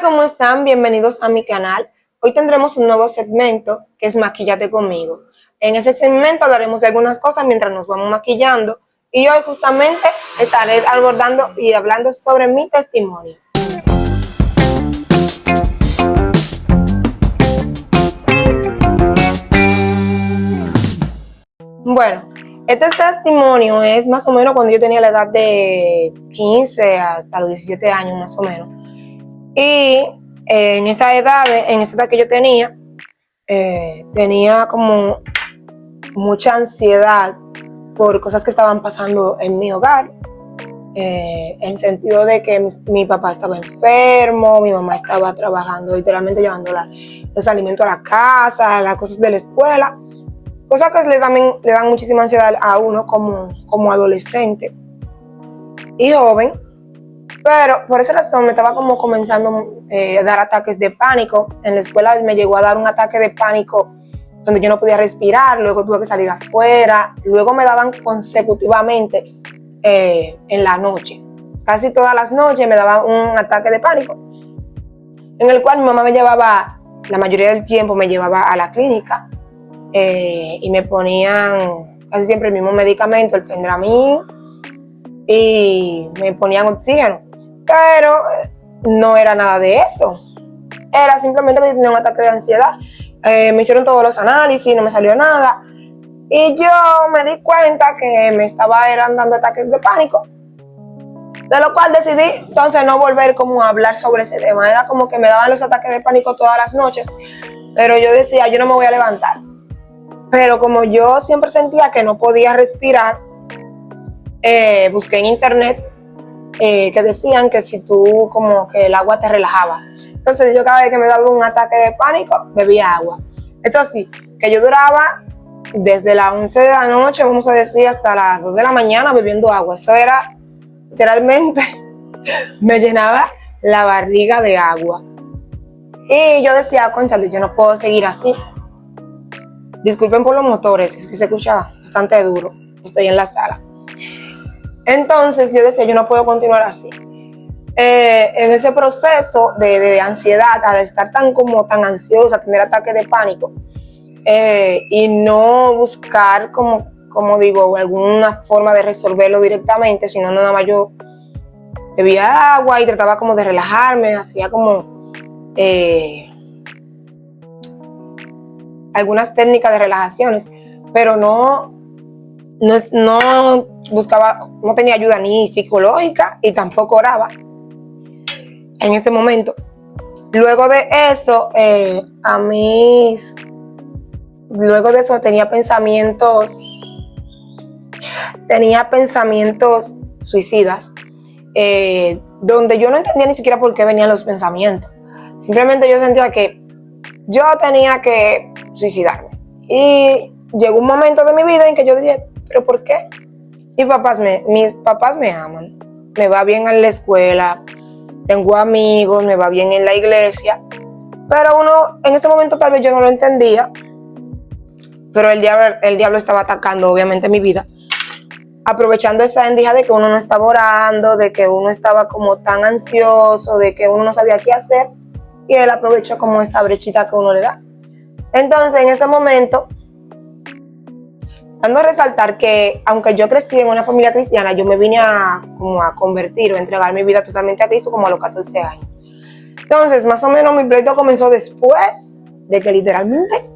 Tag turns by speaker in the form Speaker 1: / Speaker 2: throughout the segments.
Speaker 1: ¿cómo están? Bienvenidos a mi canal. Hoy tendremos un nuevo segmento que es Maquíllate conmigo. En ese segmento hablaremos de algunas cosas mientras nos vamos maquillando y hoy justamente estaré abordando y hablando sobre mi testimonio. Bueno, este testimonio es más o menos cuando yo tenía la edad de 15 hasta los 17 años más o menos. Y en esa edad que yo tenía como mucha ansiedad por cosas que estaban pasando en mi hogar, en sentido de que mi papá estaba enfermo, mi mamá estaba trabajando, literalmente llevando los alimentos a la casa, las cosas de la escuela, cosas que le dan muchísima ansiedad a uno como adolescente y joven. Pero por esa razón me estaba como comenzando a dar ataques de pánico. En la escuela me llegó a dar un ataque de pánico donde yo no podía respirar, luego tuve que salir afuera, luego me daban consecutivamente en la noche. Casi todas las noches me daban un ataque de pánico, en el cual mi mamá me llevaba, la mayoría del tiempo me llevaba a la clínica y me ponían casi siempre el mismo medicamento, el Fendramín, y me ponían oxígeno. Pero no era nada de eso. Era simplemente que yo tenía un ataque de ansiedad. Me hicieron todos los análisis, no me salió nada. Y yo me di cuenta que me eran dando ataques de pánico. De lo cual decidí entonces no volver como a hablar sobre ese tema. Era como que me daban los ataques de pánico todas las noches. Pero yo decía, yo no me voy a levantar. Pero como yo siempre sentía que no podía respirar, busqué en internet que decían que si tú como que el agua te relajaba. Entonces yo cada vez que me daba un ataque de pánico bebía agua. Eso sí, que yo duraba desde las 11 de la noche, vamos a decir, hasta las 2 de la mañana bebiendo agua. Eso era literalmente me llenaba la barriga de agua. Y yo decía, cónchale, yo no puedo seguir así. Disculpen por los motores, es que se escucha bastante duro. Estoy en la sala. Entonces yo decía, yo no puedo continuar así. En ese proceso de ansiedad, al estar tan ansiosa, tener ataques de pánico, y no buscar como digo, alguna forma de resolverlo directamente, sino nada más yo bebía agua y trataba como de relajarme, hacía como algunas técnicas de relajaciones, pero no buscaba, no tenía ayuda ni psicológica y tampoco oraba en ese momento. Luego de eso, tenía pensamientos suicidas, donde yo no entendía ni siquiera por qué venían los pensamientos. Simplemente yo sentía que yo tenía que suicidarme. Y llegó un momento de mi vida en que yo dije, ¿pero por qué? Mis papás me aman, me va bien en la escuela, tengo amigos, me va bien en la iglesia, pero uno en ese momento tal vez yo no lo entendía, pero el diablo estaba atacando obviamente mi vida, aprovechando esa endija de que uno no estaba orando, de que uno estaba como tan ansioso, de que uno no sabía qué hacer, y él aprovechó como esa brechita que uno le da. Entonces en ese momento, dando a resaltar que aunque yo crecí en una familia cristiana, yo me vine a convertir o entregar mi vida totalmente a Cristo como a los 14 años. Entonces, más o menos mi pleito comenzó después de que literalmente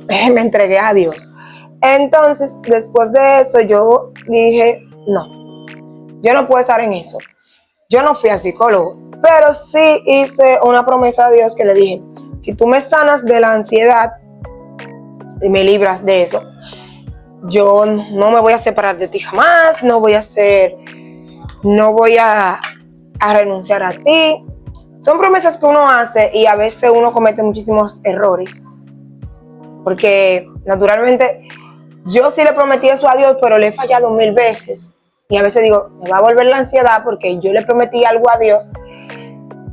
Speaker 1: me entregué a Dios. Entonces, después de eso, yo dije, no, yo no puedo estar en eso. Yo no fui al psicólogo, pero sí hice una promesa a Dios que le dije, si tú me sanas de la ansiedad y me libras de eso, yo no me voy a separar de ti jamás, no voy a renunciar a ti. Son promesas que uno hace y a veces uno comete muchísimos errores. Porque naturalmente yo sí le prometí eso a Dios, pero le he fallado 1000 veces. Y a veces digo, me va a volver la ansiedad porque yo le prometí algo a Dios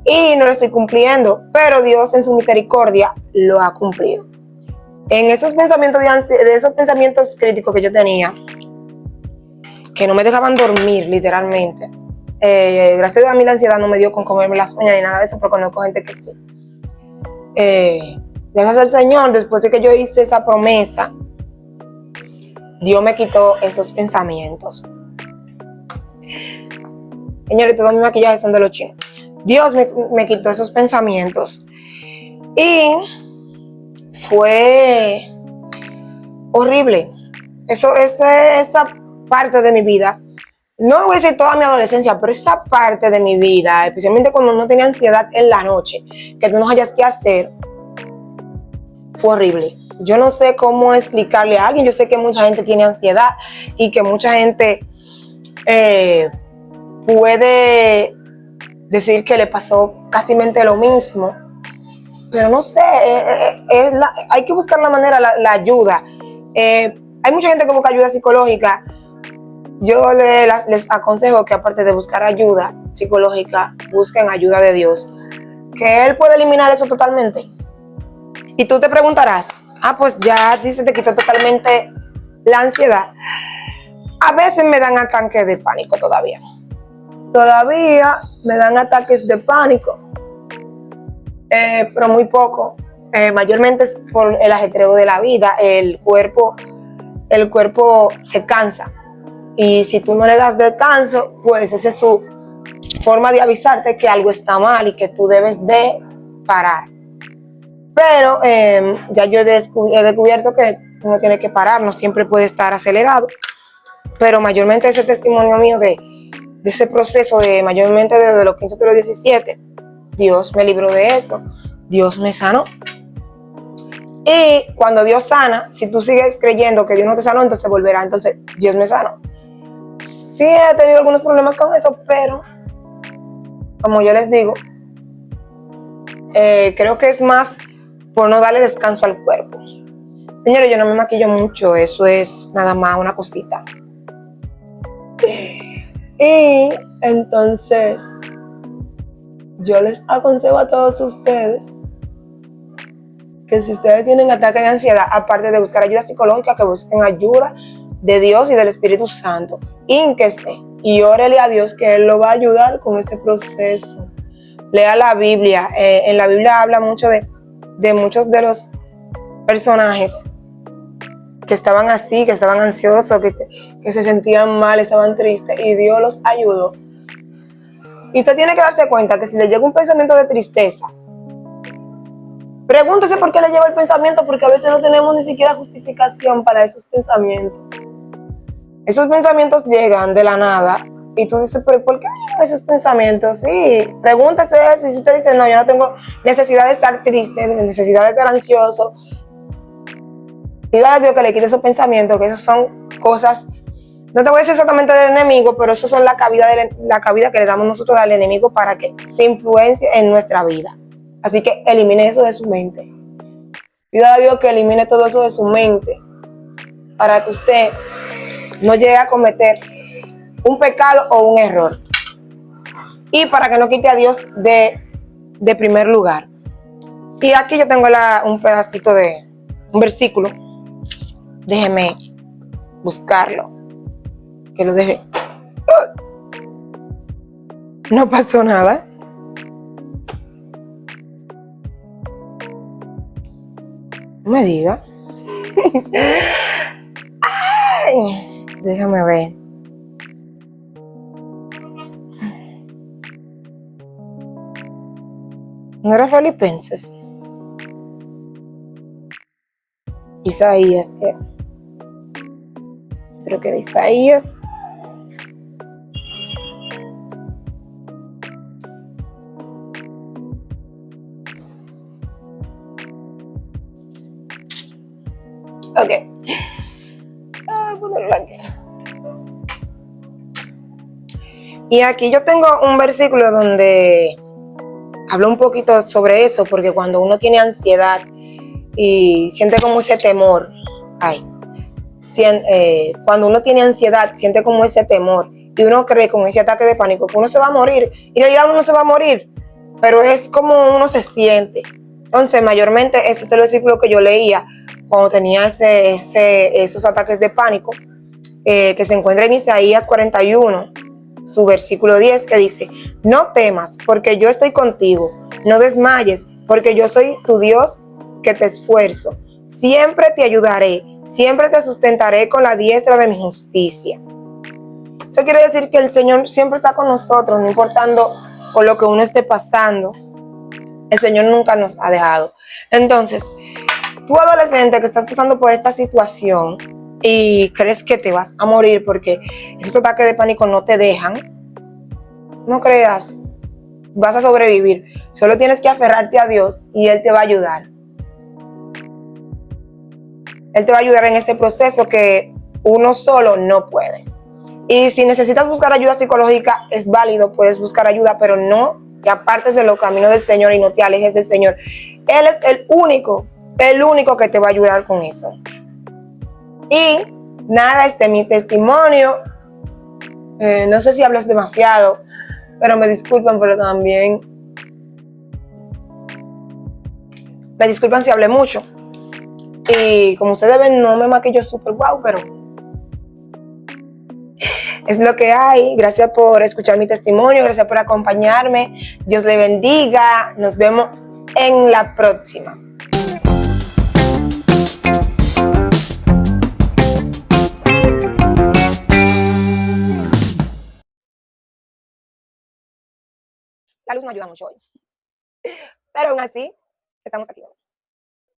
Speaker 1: y no lo estoy cumpliendo. Pero Dios en su misericordia lo ha cumplido. En esos pensamientos de esos pensamientos críticos que yo tenía, que no me dejaban dormir literalmente, Gracias a Dios a mí la ansiedad no me dio con comerme las uñas ni nada de eso, pero conozco gente que sí. Gracias al Señor, después de que yo hice esa promesa, Dios me quitó esos pensamientos. Señores, todos mis maquillajes son de los chinos. Dios me quitó esos pensamientos. Y fue horrible. Esa parte de mi vida, no voy a decir toda mi adolescencia, pero esa parte de mi vida, especialmente cuando no tenía ansiedad en la noche, que tú no hayas qué hacer, fue horrible. Yo no sé cómo explicarle a alguien. Yo sé que mucha gente tiene ansiedad y que mucha gente puede decir que le pasó casi lo mismo, pero no sé, hay que buscar la manera, la ayuda. Hay mucha gente que busca ayuda psicológica. Yo les aconsejo que aparte de buscar ayuda psicológica, busquen ayuda de Dios, que Él puede eliminar eso totalmente. Y tú te preguntarás, pues ya dice te quitó totalmente la ansiedad. A veces me dan ataques de pánico todavía. Todavía me dan ataques de pánico, pero muy poco. Mayormente es por el ajetreo de la vida. El cuerpo se cansa. Y si tú no le das descanso, pues esa es su forma de avisarte que algo está mal y que tú debes de parar. Pero ya yo he descubierto que uno tiene que parar, no siempre puede estar acelerado. Pero mayormente ese testimonio mío de ese proceso, mayormente desde los 15 hasta los 17, Dios me libró de eso, Dios me sanó. Y cuando Dios sana, si tú sigues creyendo que Dios no te sanó, entonces volverá, entonces Dios me sanó. Sí he tenido algunos problemas con eso, pero como yo les digo, creo que es más por no darle descanso al cuerpo. Señores, yo no me maquillo mucho, eso es nada más una cosita. Y entonces yo les aconsejo a todos ustedes que si ustedes tienen ataques de ansiedad, aparte de buscar ayuda psicológica, que busquen ayuda de Dios y del Espíritu Santo. Hínquese y órele a Dios que Él lo va a ayudar con ese proceso. Lea la Biblia. En la Biblia habla mucho de muchos de los personajes que estaban así, que estaban ansiosos, que se sentían mal, estaban tristes, y Dios los ayudó. Y usted tiene que darse cuenta que si le llega un pensamiento de tristeza, pregúntese por qué le llegó el pensamiento, porque a veces no tenemos ni siquiera justificación para esos pensamientos. Esos pensamientos llegan de la nada y tú dices, pero ¿por qué me llegan esos pensamientos? Sí, pregúntese eso. Y si usted dice, no, yo no tengo necesidad de estar triste, necesidad de estar ansioso, pídale a Dios que le quite esos pensamientos, que esos son cosas, no te voy a decir exactamente del enemigo, pero esos son la cabida que le damos nosotros al enemigo para que se influencie en nuestra vida. Así que elimine eso de su mente. Pídale a Dios que elimine todo eso de su mente para que usted no llegue a cometer un pecado o un error. Y para que no quite a Dios de primer lugar. Y aquí yo tengo un pedacito de un versículo. Déjeme buscarlo. Que lo deje. No pasó nada. No me diga. Ay, déjame ver. No era Filipenses. Isaías. Creo que era Isaías. Ok. Ponerlo aquí. Y aquí yo tengo un versículo donde hablo un poquito sobre eso, porque cuando uno tiene ansiedad y siente como ese temor, cuando uno tiene ansiedad, siente como ese temor y uno cree con ese ataque de pánico que uno se va a morir, y en realidad uno no se va a morir, pero es como uno se siente. Entonces, mayormente ese es el versículo que yo leía cuando tenía esos ataques de pánico, que se encuentra en Isaías 41. su versículo 10 que dice, no temas porque yo estoy contigo, no desmayes porque yo soy tu Dios que te esfuerzo, siempre te ayudaré, siempre te sustentaré con la diestra de mi justicia. Eso quiere decir que el Señor siempre está con nosotros, no importando por lo que uno esté pasando, el Señor nunca nos ha dejado. Entonces, tú adolescente que estás pasando por esta situación y crees que te vas a morir porque esos ataques de pánico no te dejan, no creas, vas a sobrevivir. Solo tienes que aferrarte a Dios y Él te va a ayudar. Él te va a ayudar en ese proceso que uno solo no puede. Y si necesitas buscar ayuda psicológica, es válido, puedes buscar ayuda, pero no te apartes de los caminos del Señor y no te alejes del Señor. Él es el único que te va a ayudar con eso. Y nada, este es mi testimonio. No sé si hablo demasiado, pero me disculpan, pero también me disculpan si hablé mucho. Y como ustedes ven, no me maquillo súper guau, pero es lo que hay. Gracias por escuchar mi testimonio, gracias por acompañarme. Dios le bendiga. Nos vemos en la próxima. La luz no ayuda mucho hoy, pero aún así estamos aquí.